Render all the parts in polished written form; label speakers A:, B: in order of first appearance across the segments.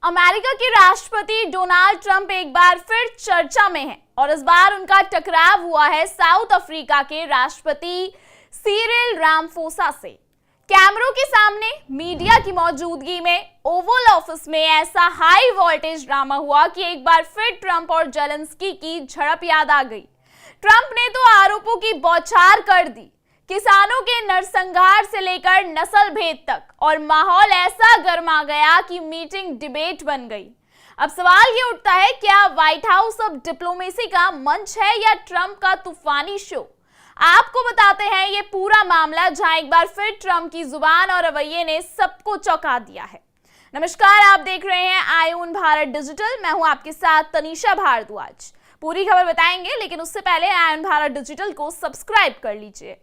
A: America के राष्ट्रपति Donald Trump एक बार फिर चर्चा में हैं और इस बार उनका टकराव हुआ है साउथ अफ्रीका के राष्ट्रपति सिरिल रामाफोसा से। कैमरों के सामने मीडिया की मौजूदगी में ओवल ऑफिस में ऐसा हाई वोल्टेज ड्रामा हुआ कि एक बार फिर ट्रंप और जेलेंस्की की झड़प याद आ गई। ट्रंप ने तो आरोपों की बौछार कर दी, किसानों के नरसंहार से लेकर नस्ल भेद तक, और माहौल ऐसा गर्मा गया कि मीटिंग डिबेट बन गई। अब सवाल ये उठता है, क्या व्हाइट हाउस अब डिप्लोमेसी का मंच है या ट्रंप का तूफानी शो? आपको बताते हैं ये पूरा मामला, जहां एक बार फिर ट्रंप की जुबान और रवैये ने सबको चौंका दिया है। नमस्कार, आप देख रहे हैं आईओन भारत डिजिटल। मैं हूं आपके साथ तनीषा भारद्वाज। पूरी खबर बताएंगे, लेकिन उससे पहले आईओन भारत डिजिटल को सब्सक्राइब कर लीजिए।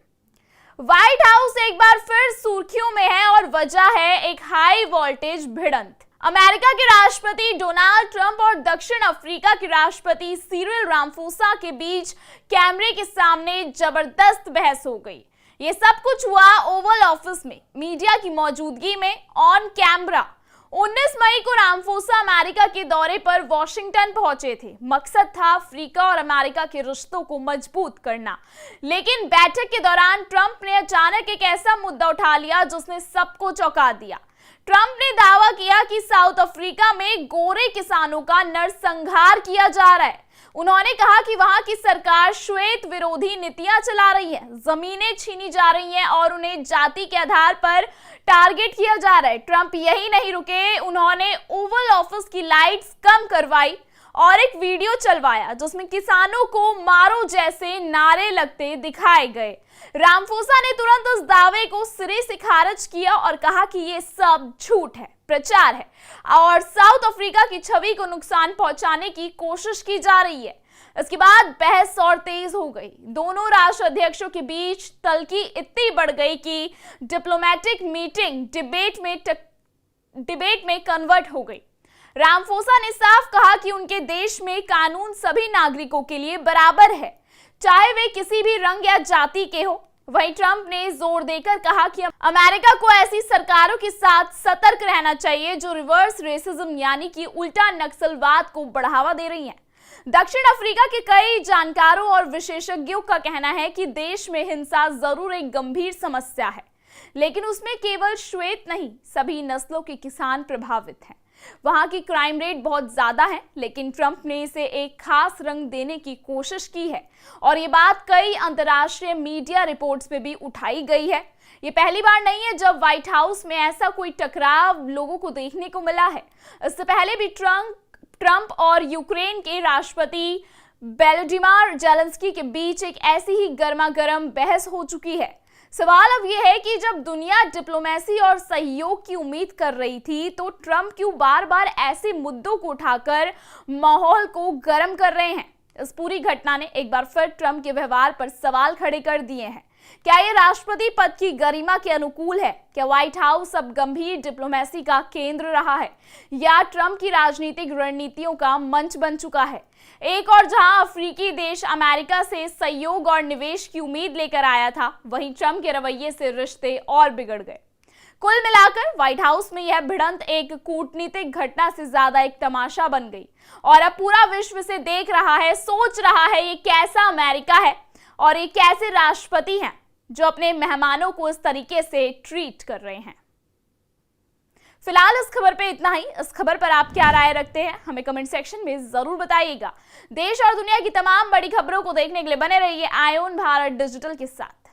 A: व्हाइट हाउस एक बार फिर सुर्खियों में है और वजह है एक हाई वोल्टेज भिड़ंत। अमेरिका के राष्ट्रपति डोनाल्ड ट्रंप और दक्षिण अफ्रीका के राष्ट्रपति सिरिल रामाफोसा के बीच कैमरे के सामने जबरदस्त बहस हो गई। ये सब कुछ हुआ ओवल ऑफिस में, मीडिया की मौजूदगी में, ऑन कैमरा। 19 मई को रामाफोसा अमेरिका के दौरे पर वॉशिंगटन पहुंचे थे। मकसद था अफ्रीका और अमेरिका के रिश्तों को मजबूत करना। लेकिन बैठक के दौरान ट्रंप ने अचानक एक ऐसा मुद्दा उठा लिया जिसने सबको चौंका दिया। ट्रंप ने दावा किया कि साउथ अफ्रीका में गोरे किसानों का नरसंहार किया जा रहा है। उन्होंने कहा कि वहां की सरकार श्वेत विरोधी नीतियां चला रही है, जमीनें छीनी जा रही हैं और उन्हें जाति के आधार पर टारगेट किया जा रहा है। ट्रंप यही नहीं रुके, उन्होंने ओवल ऑफिस की लाइट्स कम करवाई और एक वीडियो चलवाया जिसमें किसानों को मारो जैसे नारे लगते दिखाए गए। रामाफोसा ने तुरंत उस दावे को सिरे से खारिज किया और कहा कि ये सब झूठ है, प्रचार है और साउथ अफ्रीका की छवि को नुकसान पहुंचाने की कोशिश की जा रही है। इसके बाद बहस और तेज हो गई। दोनों राष्ट्र अध्यक्षों के बीच तल्खी इतनी बढ़ गई कि डिप्लोमेटिक मीटिंग डिबेट में कन्वर्ट हो गई। रामाफोसा ने साफ कहा कि उनके देश में कानून सभी नागरिकों के लिए बराबर है, चाहे वे किसी भी रंग या जाति के हो। वहीं ट्रंप ने जोर देकर कहा कि अमेरिका को ऐसी सरकारों के साथ सतर्क रहना चाहिए जो रिवर्स रेसिज्म यानी कि उल्टा नक्सलवाद को बढ़ावा दे रही हैं। दक्षिण अफ्रीका के कई जानकारों और विशेषज्ञों का कहना है कि देश में हिंसा जरूर एक गंभीर समस्या है, लेकिन उसमें केवल श्वेत नहीं, सभी नस्लों के किसान प्रभावित हैं। वहां की क्राइम रेट बहुत ज्यादा है, लेकिन ट्रंप ने इसे एक खास रंग देने की कोशिश की है और ये बात कई अंतर्राष्ट्रीय मीडिया रिपोर्ट्स में भी उठाई गई है। ये पहली बार नहीं है जब व्हाइट हाउस में ऐसा कोई टकराव लोगों को देखने को मिला है। इससे पहले भी ट्रंप और यूक्रेन के राष्ट्रपति वोलोदिमीर जेलेंस्की के बीच एक ऐसी ही गर्मागर्म बहस हो चुकी है। सवाल अब यह है कि जब दुनिया डिप्लोमेसी और सहयोग की उम्मीद कर रही थी, तो ट्रंप क्यों बार बार ऐसे मुद्दों को उठाकर माहौल को गर्म कर रहे हैं? इस पूरी घटना ने एक बार फिर ट्रंप के व्यवहार पर सवाल खड़े कर दिए हैं। क्या यह राष्ट्रपति पद की गरिमा के अनुकूल है? क्या व्हाइट हाउस अब गंभीर डिप्लोमेसी का केंद्र रहा है या ट्रंप की राजनीतिक रणनीतियों का मंच बन चुका है? एक और जहां अफ्रीकी देश अमेरिका से सहयोग और निवेश की उम्मीद लेकर आया था, वहीं ट्रंप के रवैये से रिश्ते और बिगड़ गए। कुल मिलाकर व्हाइट हाउस में यह भिड़ंत एक कूटनीतिक घटना से ज्यादा एक तमाशा बन गई और अब पूरा विश्व इसे देख रहा है, सोच रहा है ये कैसा अमेरिका है और ये कैसे राष्ट्रपति हैं जो अपने मेहमानों को इस तरीके से ट्रीट कर रहे हैं। फिलहाल इस खबर पे इतना ही। इस खबर पर आप क्या राय रखते हैं, हमें कमेंट सेक्शन में जरूर बताइएगा। देश और दुनिया की तमाम बड़ी खबरों को देखने के लिए बने रहिए आईओन भारत डिजिटल के साथ।